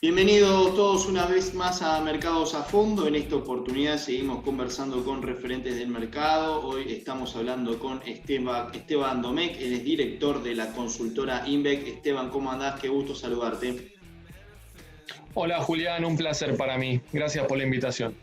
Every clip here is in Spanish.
Bienvenidos todos una vez más a Mercados a Fondo. En esta oportunidad seguimos conversando con referentes del mercado. Hoy estamos hablando con Esteban Domecq, él es director de la consultora Inveq. Esteban, ¿cómo andás? Qué gusto saludarte. Hola Julián, un placer para mí. Gracias por la invitación.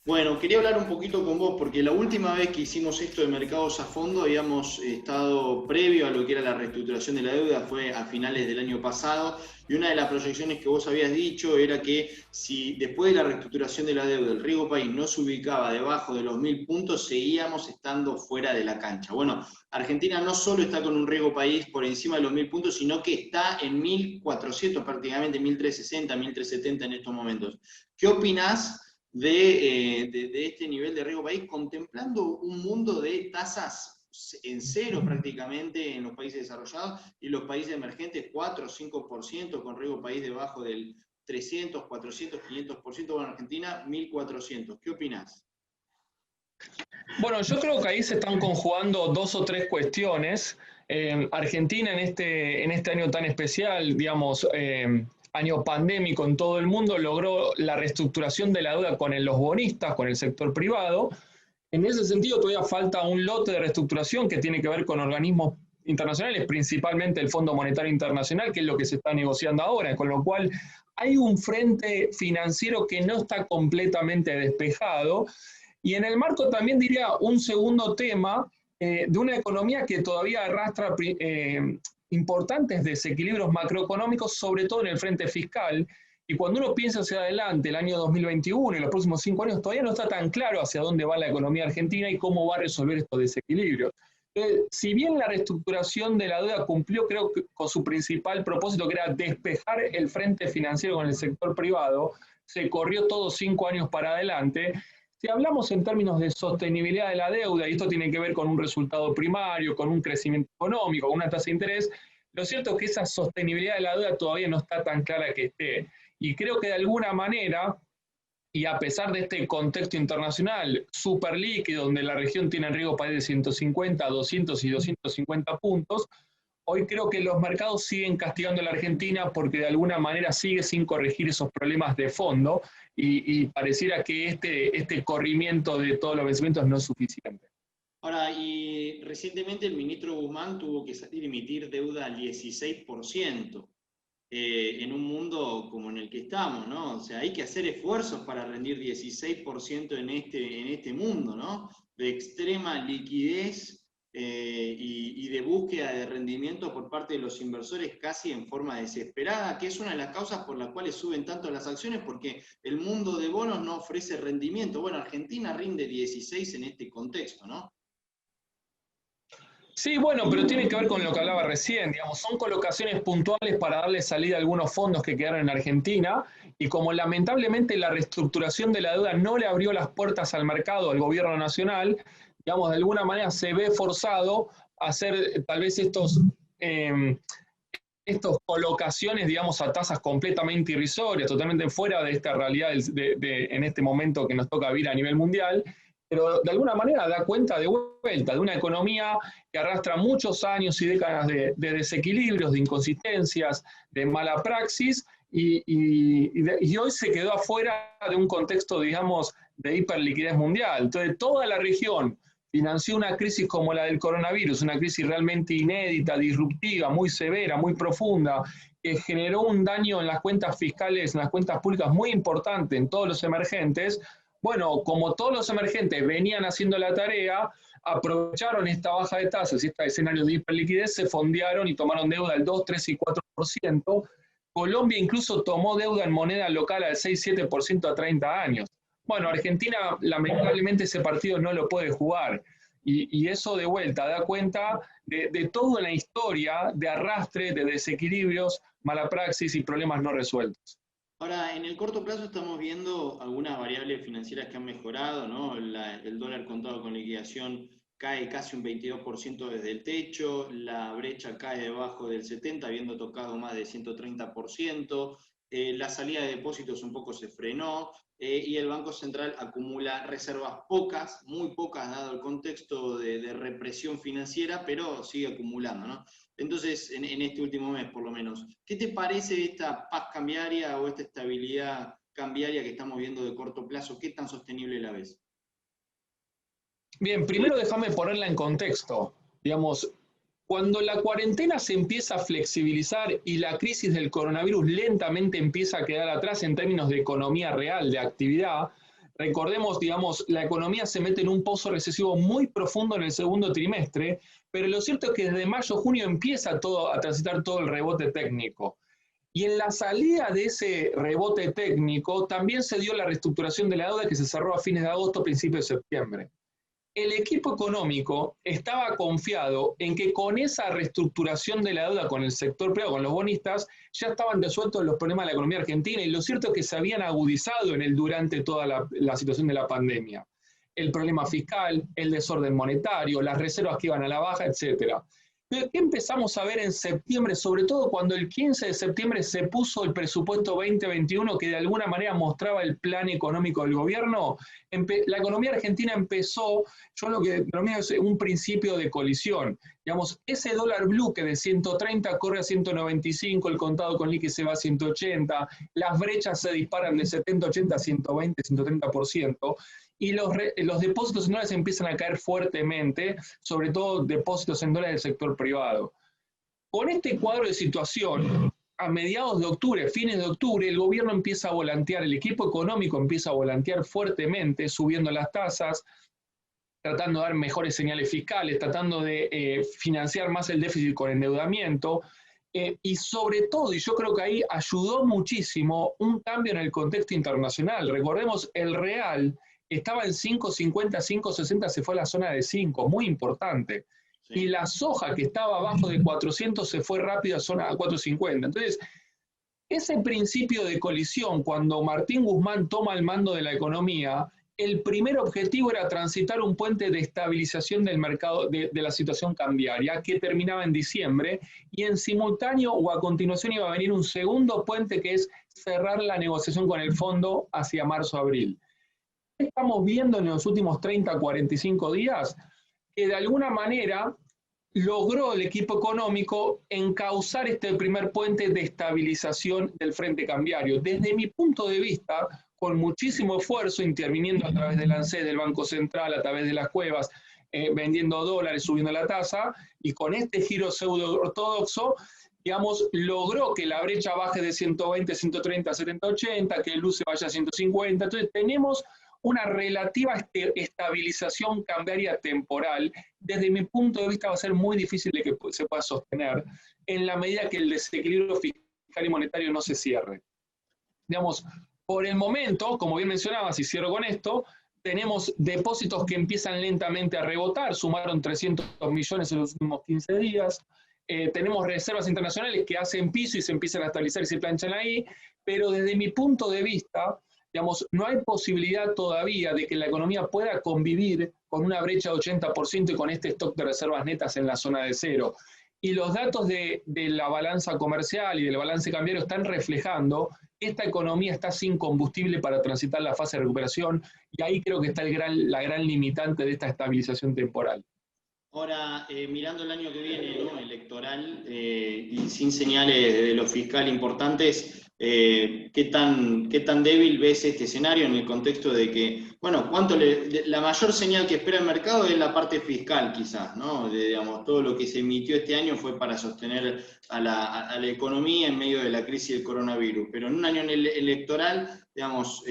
Bueno, quería hablar un poquito con vos porque la última vez que hicimos esto de Mercados a Fondo habíamos estado previo a lo que era la reestructuración de la deuda, fue a finales del año pasado, y una de las proyecciones que vos habías dicho era que si después de la reestructuración de la deuda el riesgo país no se ubicaba debajo de los 1.000 puntos, seguíamos estando fuera de la cancha. Bueno, Argentina no solo está con un riesgo país por encima de los 1.000 puntos, sino que está en 1.400, prácticamente 1.360, 1.370 en estos momentos. ¿Qué opinás de este nivel de riesgo país, contemplando un mundo de tasas en cero prácticamente en los países desarrollados y los países emergentes 4 o 5%, con riesgo país debajo del 300, 400, 500%? Bueno, Argentina 1.400. ¿Qué opinás? Bueno, yo creo que ahí se están conjugando dos o tres cuestiones. Argentina en este año tan especial, digamos, año pandémico en todo el mundo, logró la reestructuración de la deuda con los bonistas, con el sector privado. En ese sentido, todavía falta un lote de reestructuración que tiene que ver con organismos internacionales, principalmente el Fondo Monetario Internacional, que es lo que se está negociando ahora, con lo cual hay un frente financiero que no está completamente despejado. Y en el marco también diría un segundo tema de una economía que todavía arrastra importantes desequilibrios macroeconómicos, sobre todo en el frente fiscal. Y cuando uno piensa hacia adelante, el año 2021 y los próximos 5 años, todavía no está tan claro hacia dónde va la economía argentina y cómo va a resolver estos desequilibrios. Si bien la reestructuración de la deuda cumplió, creo que con su principal propósito, que era despejar el frente financiero con el sector privado, se corrió todos 5 años para adelante. Si hablamos en términos de sostenibilidad de la deuda, y esto tiene que ver con un resultado primario, con un crecimiento económico, con una tasa de interés, lo cierto es que esa sostenibilidad de la deuda todavía no está tan clara que esté. Y creo que de alguna manera, y a pesar de este contexto internacional súper líquido, donde la región tiene en riesgo país de 150, 200 y 250 puntos, hoy creo que los mercados siguen castigando a la Argentina porque de alguna manera sigue sin corregir esos problemas de fondo y pareciera que este corrimiento de todos los vencimientos no es suficiente. Ahora, y recientemente el ministro Guzmán tuvo que salir a emitir deuda al 16%. En un mundo como en el que estamos, ¿no? O sea, hay que hacer esfuerzos para rendir 16% en este mundo, ¿no? De extrema liquidez y de búsqueda de rendimiento por parte de los inversores casi en forma desesperada, que es una de las causas por las cuales suben tanto las acciones, porque el mundo de bonos no ofrece rendimiento. Bueno, Argentina rinde 16 en este contexto, ¿no? Sí, bueno, pero tiene que ver con lo que hablaba recién, digamos, son colocaciones puntuales para darle salida a algunos fondos que quedaron en Argentina y como lamentablemente la reestructuración de la deuda no le abrió las puertas al mercado, al gobierno nacional, digamos, de alguna manera se ve forzado a hacer tal vez eh, estos colocaciones, digamos, a tasas completamente irrisorias, totalmente fuera de esta realidad en este momento que nos toca vivir a nivel mundial, pero de alguna manera da cuenta de vuelta de una economía que arrastra muchos años y décadas de desequilibrios, de inconsistencias, de mala praxis, y hoy se quedó afuera de un contexto, digamos, de hiperliquidez mundial. Entonces, toda la región financió una crisis como la del coronavirus, una crisis realmente inédita, disruptiva, muy severa, muy profunda, que generó un daño en las cuentas fiscales, en las cuentas públicas muy importante en todos los emergentes. Bueno, como todos los emergentes venían haciendo la tarea, aprovecharon esta baja de tasas y este escenario de hiperliquidez, se fondearon y tomaron deuda al 2, 3 y 4%. Colombia incluso tomó deuda en moneda local al 6-7% a 30 años. Bueno, Argentina lamentablemente ese partido no lo puede jugar. Y eso de vuelta da cuenta de toda la historia de arrastre, de desequilibrios, mala praxis y problemas no resueltos. Ahora, en el corto plazo estamos viendo algunas variables financieras que han mejorado, ¿no? El dólar contado con liquidación cae casi un 22% desde el techo, la brecha cae debajo del 70%, habiendo tocado más de 130%. la salida de depósitos un poco se frenó, y el Banco Central acumula reservas pocas, muy pocas dado el contexto de represión financiera, pero sigue acumulando, ¿no? Entonces, en este último mes por lo menos, ¿qué te parece esta paz cambiaria o esta estabilidad cambiaria que estamos viendo de corto plazo? ¿Qué tan sostenible la ves? Bien, primero déjame ponerla en contexto. Digamos, cuando la cuarentena se empieza a flexibilizar y la crisis del coronavirus lentamente empieza a quedar atrás en términos de economía real, de actividad, recordemos, digamos, la economía se mete en un pozo recesivo muy profundo en el segundo trimestre, pero lo cierto es que desde mayo, junio empieza todo a transitar todo el rebote técnico. Y en la salida de ese rebote técnico también se dio la reestructuración de la deuda que se cerró a fines de agosto, principios de septiembre. El equipo económico estaba confiado en que con esa reestructuración de la deuda con el sector privado, con los bonistas, ya estaban resueltos los problemas de la economía argentina, y lo cierto es que se habían agudizado durante toda la situación de la pandemia. El problema fiscal, el desorden monetario, las reservas que iban a la baja, etcétera. ¿Qué empezamos a ver en septiembre? Sobre todo cuando el 15 de septiembre se puso el presupuesto 2021, que de alguna manera mostraba el plan económico del gobierno. La economía argentina empezó, yo lo que denomino es un principio de colisión. Digamos, ese dólar blue que de 130 corre a 195, el contado con liqui se va a 180, las brechas se disparan de 70, 80 a 120, 130%. Y los depósitos en dólares empiezan a caer fuertemente, sobre todo depósitos en dólares del sector privado. Con este cuadro de situación, a mediados de octubre, fines de octubre, el gobierno empieza a volantear, el equipo económico empieza a volantear fuertemente, subiendo las tasas, tratando de dar mejores señales fiscales, tratando de financiar más el déficit con endeudamiento, y sobre todo, y yo creo que ahí ayudó muchísimo, un cambio en el contexto internacional. Recordemos, el real estaba en 5.50, 5.60, se fue a la zona de 5, muy importante. Sí. Y la soja, que estaba abajo de 400, se fue rápido a zona de 4.50. Entonces, ese principio de colisión, cuando Martín Guzmán toma el mando de la economía, el primer objetivo era transitar un puente de estabilización del mercado, de la situación cambiaria, que terminaba en diciembre, y en simultáneo o a continuación iba a venir un segundo puente, que es cerrar la negociación con el fondo hacia marzo-abril. Estamos viendo en los últimos 30, 45 días que de alguna manera logró el equipo económico encauzar este primer puente de estabilización del frente cambiario. Desde mi punto de vista, con muchísimo esfuerzo, interviniendo a través del ANSES, del Banco Central, a través de las cuevas, vendiendo dólares, subiendo la tasa, y con este giro pseudo ortodoxo, digamos, logró que la brecha baje de 120, 130, 70, 80, que el luz se vaya a 150. Entonces tenemos una relativa estabilización cambiaria temporal. Desde mi punto de vista va a ser muy difícil de que se pueda sostener en la medida que el desequilibrio fiscal y monetario no se cierre. Digamos, por el momento, como bien mencionabas, y cierro con esto, tenemos depósitos que empiezan lentamente a rebotar, sumaron 300 millones en los últimos 15 días, tenemos reservas internacionales que hacen piso y se empiezan a estabilizar y se planchan ahí, pero desde mi punto de vista, digamos, no hay posibilidad todavía de que la economía pueda convivir con una brecha de 80% y con este stock de reservas netas en la zona de cero. Y los datos de la balanza comercial y del balance cambiario están reflejando que esta economía está sin combustible para transitar la fase de recuperación, y ahí creo que está la gran limitante de esta estabilización temporal. Ahora, mirando el año que viene, ¿no?, electoral, y sin señales de lo fiscal importantes, ¿qué tan débil ves este escenario en el contexto de que, bueno, la mayor señal que espera el mercado es la parte fiscal, quizás, ¿no? Digamos, todo lo que se emitió este año fue para sostener a la economía en medio de la crisis del coronavirus, pero en un año electoral, digamos,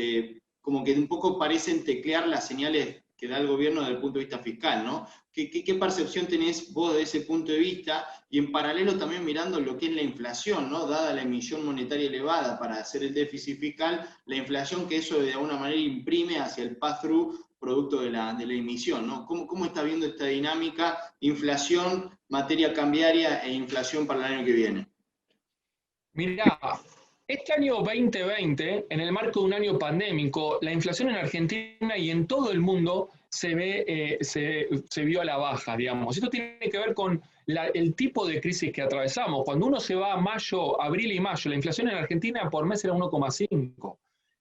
como que un poco parecen teclear las señales que da el gobierno desde el punto de vista fiscal, ¿no? ¿Qué percepción tenés vos de ese punto de vista? Y en paralelo también mirando lo que es la inflación, ¿no? Dada la emisión monetaria elevada para hacer el déficit fiscal, la inflación que eso de alguna manera imprime hacia el pass-through producto de la emisión, ¿no? ¿Cómo está viendo esta dinámica? Inflación, materia cambiaria e inflación para el año que viene. Mirá, este año 2020, en el marco de un año pandémico, la inflación en Argentina y en todo el mundo se vio a la baja, digamos. Esto tiene que ver con el tipo de crisis que atravesamos. Cuando uno se va a mayo, abril y mayo, la inflación en Argentina por mes era 1,5.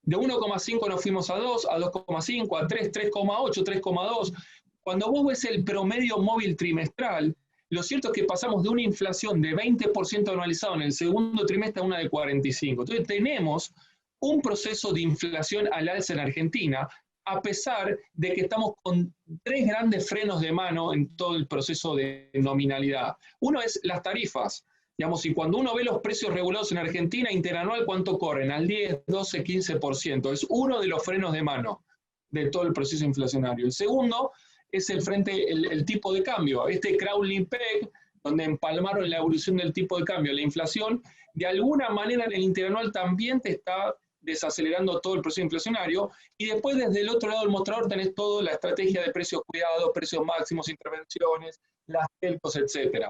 De 1,5 nos fuimos a 2, a 2,5, a 3, 3,8, 3,2. Cuando vos ves el promedio móvil trimestral, lo cierto es que pasamos de una inflación de 20% anualizado en el segundo trimestre a una de 45%. Entonces tenemos un proceso de inflación al alza en Argentina, a pesar de que estamos con 3 grandes frenos de mano en todo el proceso de nominalidad. Uno es las tarifas. Digamos, y cuando uno ve los precios regulados en Argentina, interanual, ¿cuánto corren? Al 10, 12, 15%. Es uno de los frenos de mano de todo el proceso inflacionario. El segundo es el tipo de cambio. Este crawling peg, donde empalmaron la evolución del tipo de cambio, la inflación, de alguna manera en el interanual también te está desacelerando todo el proceso inflacionario, y después desde el otro lado del mostrador tenés toda la estrategia de precios cuidados, precios máximos, intervenciones, las telcos, etc.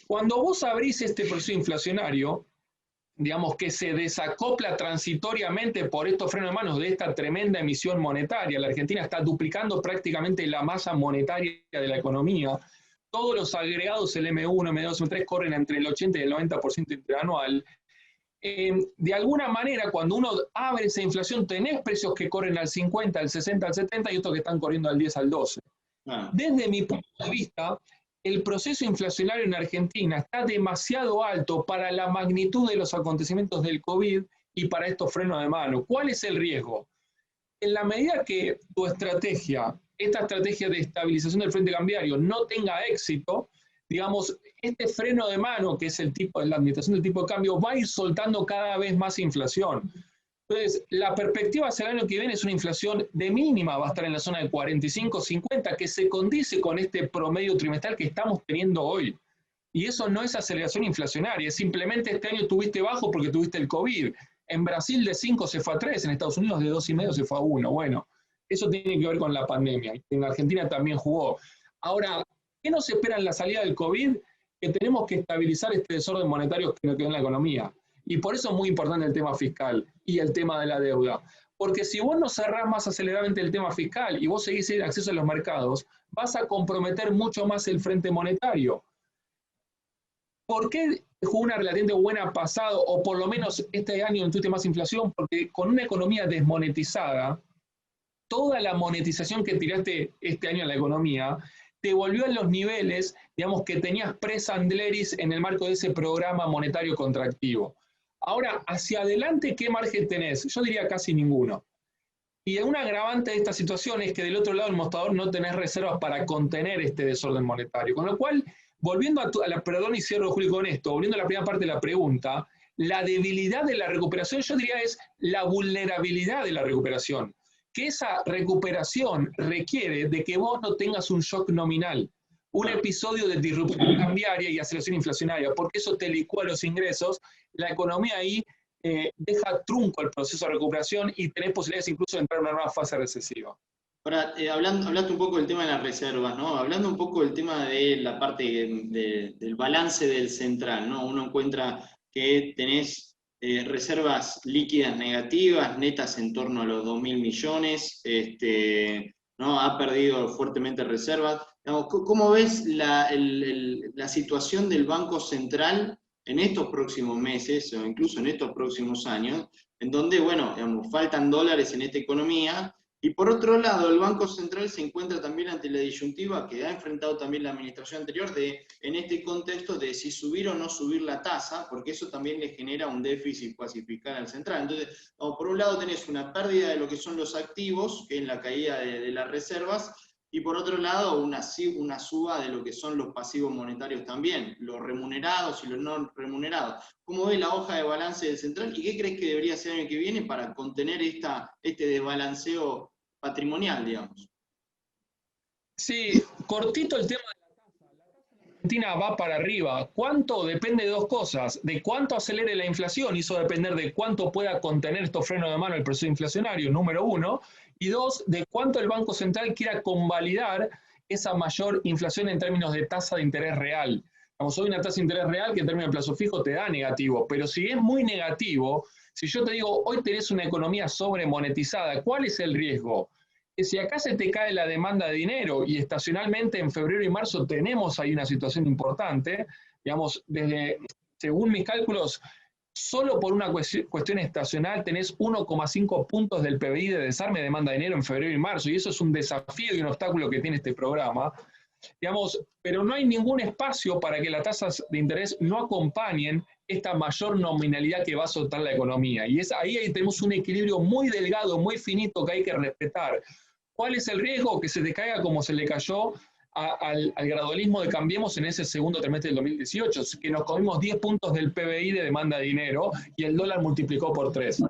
Cuando vos abrís este proceso inflacionario, digamos que se desacopla transitoriamente por estos frenos de manos de esta tremenda emisión monetaria, la Argentina está duplicando prácticamente la masa monetaria de la economía, todos los agregados, el M1, M2, M3, corren entre el 80 y el 90% interanual. De alguna manera, cuando uno abre esa inflación, tenés precios que corren al 50, al 60, al 70 y otros que están corriendo al 10, al 12. Desde mi punto de vista, el proceso inflacionario en Argentina está demasiado alto para la magnitud de los acontecimientos del COVID y para estos frenos de mano. ¿Cuál es el riesgo? En la medida que tu estrategia, esta estrategia de estabilización del frente cambiario, no tenga éxito, digamos, este freno de mano, que es la administración del tipo de cambio, va a ir soltando cada vez más inflación. Entonces, la perspectiva hacia el año que viene es una inflación de mínima, va a estar en la zona de 45, 50, que se condice con este promedio trimestral que estamos teniendo hoy. Y eso no es aceleración inflacionaria, es simplemente este año tuviste bajo porque tuviste el COVID. En Brasil de 5 se fue a 3, en Estados Unidos de 2,5 se fue a 1. Bueno, eso tiene que ver con la pandemia. En Argentina también jugó. Ahora, ¿qué nos espera en la salida del COVID? Que tenemos que estabilizar este desorden monetario que quedó en la economía. Y por eso es muy importante el tema fiscal y el tema de la deuda. Porque si vos no cerrás más aceleradamente el tema fiscal y vos seguís sin acceso a los mercados, vas a comprometer mucho más el frente monetario. ¿Por qué jugó una relativamente buena pasado, o por lo menos este año no tuviste más inflación? Porque con una economía desmonetizada, toda la monetización que tiraste este año en la economía te volvió a los niveles, digamos, que tenías pre-Sandleris en el marco de ese programa monetario contractivo. Ahora, hacia adelante, ¿qué margen tenés? Yo diría casi ninguno. Y un agravante de esta situación es que del otro lado del mostrador no tenés reservas para contener este desorden monetario. Con lo cual, volviendo perdón y cierro, Julio, con esto, volviendo a la primera parte de la pregunta, la debilidad de la recuperación, yo diría, es la vulnerabilidad de la recuperación. Que esa recuperación requiere de que vos no tengas un shock nominal, un episodio de disrupción cambiaria y aceleración inflacionaria, porque eso te licúa los ingresos, la economía ahí deja trunco el proceso de recuperación y tenés posibilidades incluso de entrar en una nueva fase recesiva. Ahora, hablaste un poco del tema de las reservas, ¿no? Hablando un poco del tema de la parte del balance del central, ¿no? Uno encuentra que tenés reservas líquidas negativas, netas en torno a los 2.000 millones, ¿no? Ha perdido fuertemente reservas. ¿Cómo ves la situación del Banco Central en estos próximos meses, o incluso en estos próximos años, en donde, bueno, digamos, faltan dólares en esta economía? Y por otro lado, el Banco Central se encuentra también ante la disyuntiva que ha enfrentado también la administración anterior en este contexto de si subir o no subir la tasa, porque eso también le genera un déficit fiscal al central. Entonces, por un lado tenés una pérdida de lo que son los activos, que es la caída de las reservas, y por otro lado una suba de lo que son los pasivos monetarios también, los remunerados y los no remunerados. ¿Cómo ves la hoja de balance del central y qué crees que debería hacer el año que viene para contener este desbalanceo patrimonial, digamos? Sí, cortito el tema de la tasa. La tasa en Argentina va para arriba. ¿Cuánto? Depende de dos cosas. De cuánto acelere la inflación, y eso va a depender de cuánto pueda contener estos frenos de mano el proceso inflacionario, número uno. Y dos, de cuánto el Banco Central quiera convalidar esa mayor inflación en términos de tasa de interés real. Vamos, hoy una tasa de interés real que en términos de plazo fijo te da negativo, pero si es muy negativo, si yo te digo, hoy tenés una economía sobremonetizada, ¿cuál es el riesgo? que si acá se te cae la demanda de dinero y estacionalmente en febrero y marzo tenemos ahí una situación importante, digamos, según mis cálculos, solo por una cuestión estacional tenés 1,5 puntos del PBI de desarme de demanda de dinero en febrero y marzo, y eso es un desafío y un obstáculo que tiene este programa. Digamos, pero no hay ningún espacio para que las tasas de interés no acompañen esta mayor nominalidad que va a soltar la economía. Y ahí tenemos un equilibrio muy delgado, muy finito que hay que respetar. ¿Cuál es el riesgo? Que se te caiga como se le cayó al gradualismo de Cambiemos en ese segundo trimestre del 2018, que nos comimos 10 puntos del PBI de demanda de dinero y el dólar multiplicó por 3.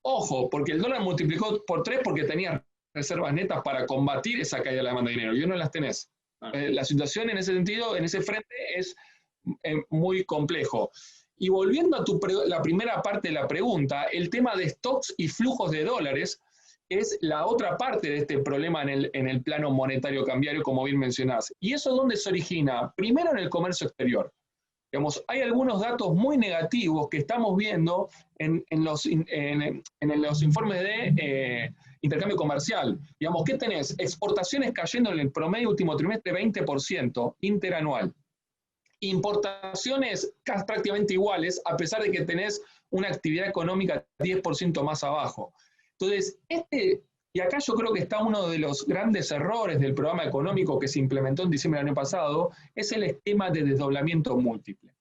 Ojo, porque el dólar multiplicó por 3 porque tenías reservas netas para combatir esa caída de la demanda de dinero, y hoy no las tenés. La situación en ese sentido, en ese frente, es muy complejo. Y volviendo a la primera parte de la pregunta, el tema de stocks y flujos de dólares es la otra parte de este problema en el plano monetario cambiario, como bien mencionás. ¿Y eso dónde se origina? Primero en el comercio exterior. Digamos, hay algunos datos muy negativos que estamos viendo en los informes de intercambio comercial. Digamos, ¿qué tenés? Exportaciones cayendo en el promedio último trimestre 20% interanual. Importaciones prácticamente iguales, a pesar de que tenés una actividad económica 10% más abajo. Entonces, y acá yo creo que está uno de los grandes errores del programa económico que se implementó en diciembre del año pasado, es el esquema de desdoblamiento múltiple.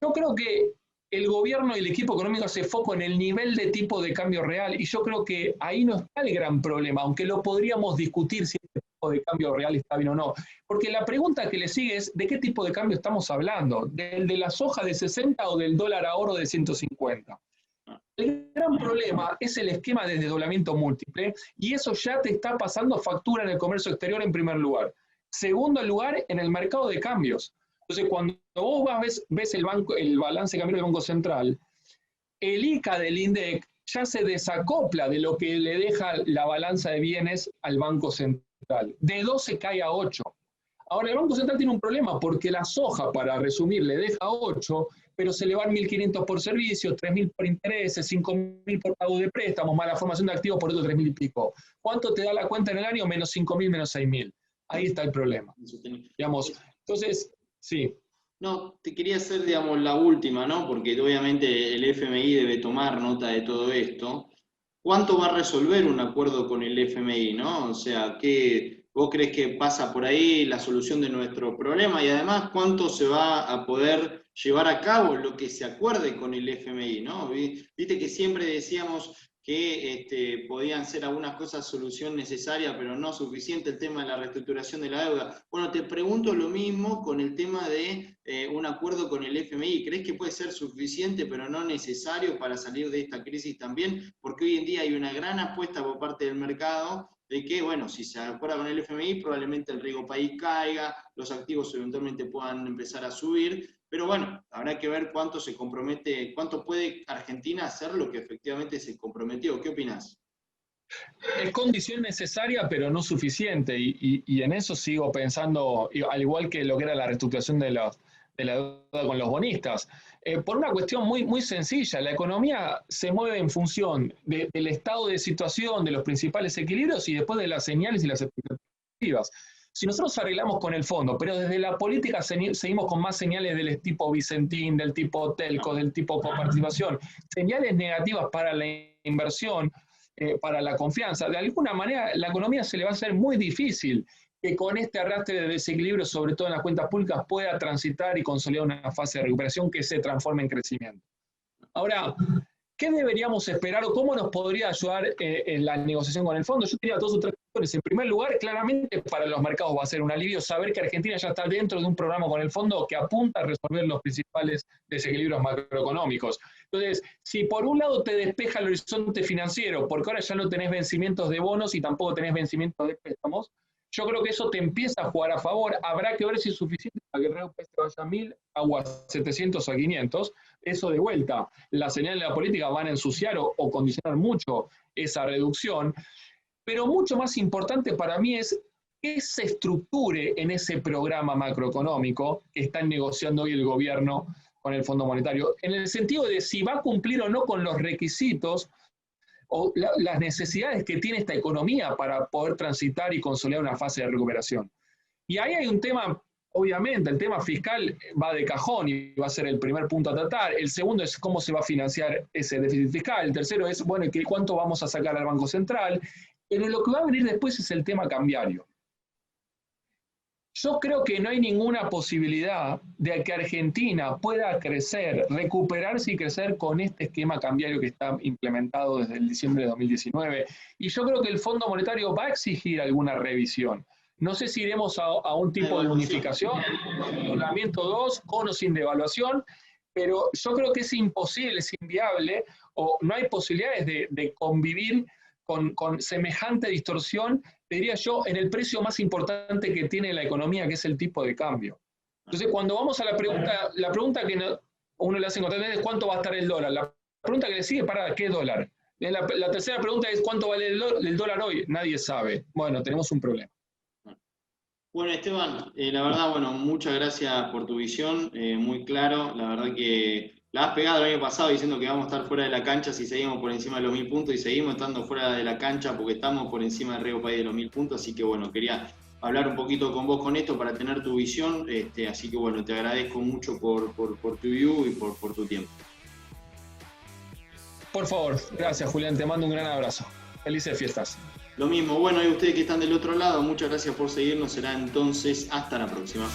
Yo creo que el gobierno y el equipo económico se foco en el nivel de tipo de cambio real, y yo creo que ahí no está el gran problema, aunque lo podríamos discutir si este tipo de cambio real está bien o no. Porque la pregunta que le sigue es, ¿de qué tipo de cambio estamos hablando? ¿Del de la soja de 60 o del dólar a oro de 150? El gran problema es el esquema de desdoblamiento múltiple, y eso ya te está pasando factura en el comercio exterior en primer lugar. Segundo lugar, en el mercado de cambios. Entonces, cuando vos ves el balance cambiario del Banco Central, el ICA del INDEC ya se desacopla de lo que le deja la balanza de bienes al Banco Central. De 12 cae a 8. Ahora, el Banco Central tiene un problema porque la soja, para resumir, le deja 8, pero se le van 1.500 por servicios, 3.000 por intereses, 5.000 por pago de préstamos, más la formación de activos por otros 3.000 y pico. ¿Cuánto te da la cuenta en el año? Menos 5.000, menos 6.000. Ahí está el problema. Digamos, entonces, sí. No, te quería hacer, digamos, la última, ¿no? Porque obviamente el FMI debe tomar nota de todo esto. ¿Cuánto va a resolver un acuerdo con el FMI, ¿no? O sea, ¿vos crees que pasa por ahí la solución de nuestro problema? Y además, ¿cuánto se va a poder llevar a cabo lo que se acuerde con el FMI, ¿no? Viste que siempre decíamos que podían ser algunas cosas solución necesaria, pero no suficiente, el tema de la reestructuración de la deuda. Bueno, te pregunto lo mismo con el tema de un acuerdo con el FMI. ¿Crees que puede ser suficiente, pero no necesario para salir de esta crisis también? Porque hoy en día hay una gran apuesta por parte del mercado de que, bueno, si se acuerda con el FMI, probablemente el riesgo país caiga, los activos eventualmente puedan empezar a subir, pero bueno, habrá que ver cuánto se compromete, cuánto puede Argentina hacer lo que efectivamente se comprometió. ¿Qué opinás? Es condición necesaria, pero no suficiente, y en eso sigo pensando, al igual que lo que era la reestructuración de la deuda con los bonistas, por una cuestión muy, muy sencilla. La economía se mueve en función del estado de situación, de los principales equilibrios y después de las señales y las expectativas. Si nosotros arreglamos con el fondo, pero desde la política seguimos con más señales del tipo Vicentín, del tipo Telco, del tipo coparticipación, señales negativas para la inversión, para la confianza, de alguna manera la economía se le va a hacer muy difícil que con este arrastre de desequilibrio, sobre todo en las cuentas públicas, pueda transitar y consolidar una fase de recuperación que se transforme en crecimiento. Ahora, ¿qué deberíamos esperar o cómo nos podría ayudar en la negociación con el fondo? Yo diría dos o tres cuestiones. En primer lugar, claramente para los mercados va a ser un alivio saber que Argentina ya está dentro de un programa con el fondo que apunta a resolver los principales desequilibrios macroeconómicos. Entonces, si por un lado te despeja el horizonte financiero, porque ahora ya no tenés vencimientos de bonos y tampoco tenés vencimientos de préstamos, yo creo que eso te empieza a jugar a favor. Habrá que ver si es suficiente para que el real peso vaya a 1.000, o a 700 o a 500. Eso de vuelta, las señales de la política van a ensuciar o condicionar mucho esa reducción. Pero mucho más importante para mí es que se estructure en ese programa macroeconómico que está negociando hoy el gobierno con el Fondo Monetario, en el sentido de si va a cumplir o no con los requisitos o las necesidades que tiene esta economía para poder transitar y consolidar una fase de recuperación. Y ahí hay un tema, obviamente, el tema fiscal va de cajón y va a ser el primer punto a tratar. El segundo es cómo se va a financiar ese déficit fiscal. El tercero es, bueno, ¿cuánto vamos a sacar al Banco Central? Pero lo que va a venir después es el tema cambiario. Yo creo que no hay ninguna posibilidad de que Argentina pueda crecer, recuperarse y crecer con este esquema cambiario que está implementado desde el diciembre de 2019. Y yo creo que el Fondo Monetario va a exigir alguna revisión. No sé si iremos a un tipo de unificación, endeudamiento 2, con o sin devaluación, pero yo creo que es imposible, es inviable, o no hay posibilidades de convivir con semejante distorsión, diría yo, en el precio más importante que tiene la economía, que es el tipo de cambio. Entonces, cuando vamos a la pregunta que uno le hace constantemente es ¿cuánto va a estar el dólar? La pregunta que le sigue, ¿para qué dólar? La tercera pregunta es ¿cuánto vale el dólar hoy? Nadie sabe. Bueno, tenemos un problema. Bueno, Esteban, la verdad, bueno, muchas gracias por tu visión, muy claro. La verdad que la has pegado el año pasado diciendo que vamos a estar fuera de la cancha si seguimos por encima de los 1000 puntos y seguimos estando fuera de la cancha porque estamos por encima del Río País de los 1000 puntos. Así que bueno, quería hablar un poquito con vos con esto para tener tu visión. Así que bueno, te agradezco mucho por tu view y por tu tiempo. Por favor, gracias Julián, te mando un gran abrazo. Felices fiestas. Lo mismo, bueno, y ustedes que están del otro lado, muchas gracias por seguirnos. Será entonces hasta la próxima.